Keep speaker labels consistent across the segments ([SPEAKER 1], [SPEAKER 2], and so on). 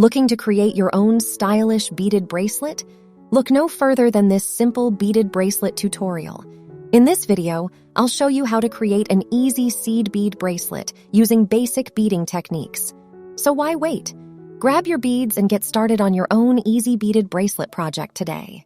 [SPEAKER 1] Looking to create your own stylish beaded bracelet? Look no further than this simple beaded bracelet tutorial. In this video, I'll show you how to create an easy seed bead bracelet using basic beading techniques. So why wait? Grab your beads and get started on your own easy beaded bracelet project today.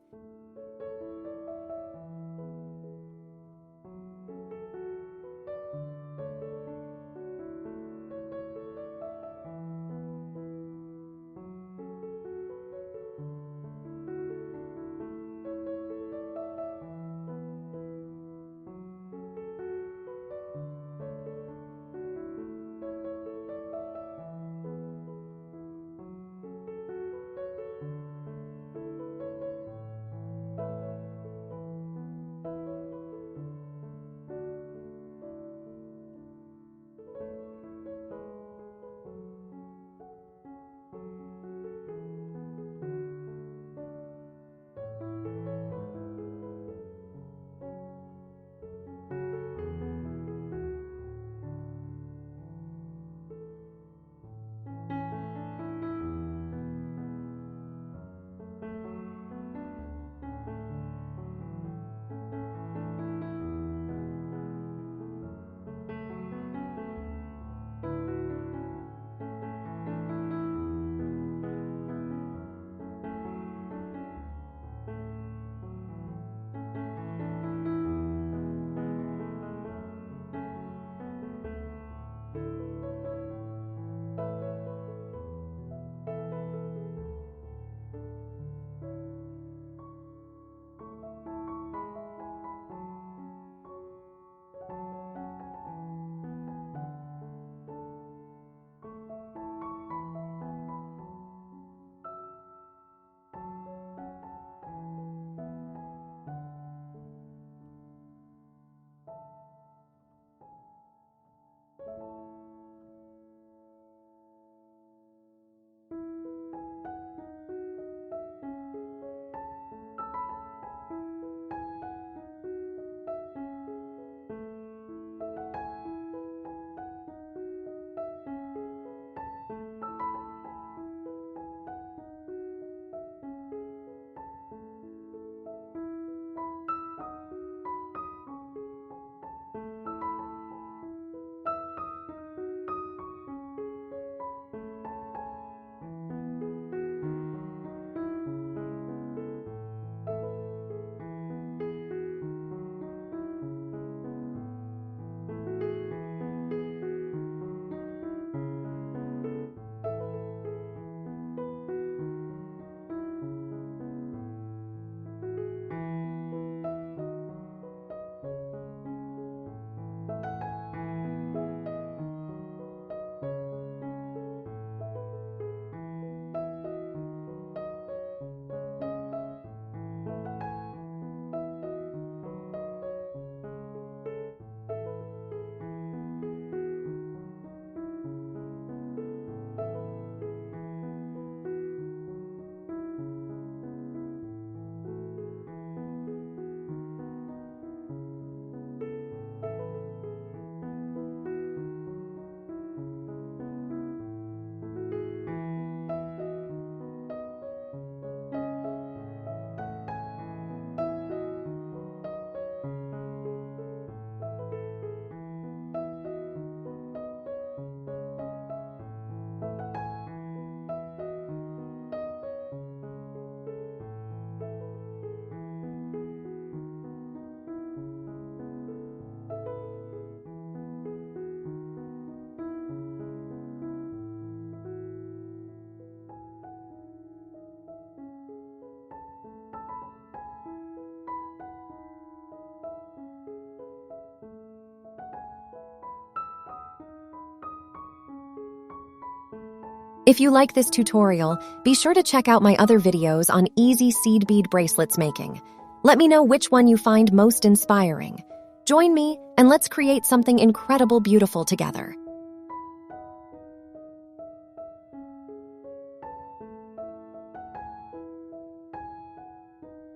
[SPEAKER 1] If you like this tutorial, be sure to check out my other videos on easy seed bead bracelets making. Let me know which one you find most inspiring. Join me and let's create something incredible beautiful together.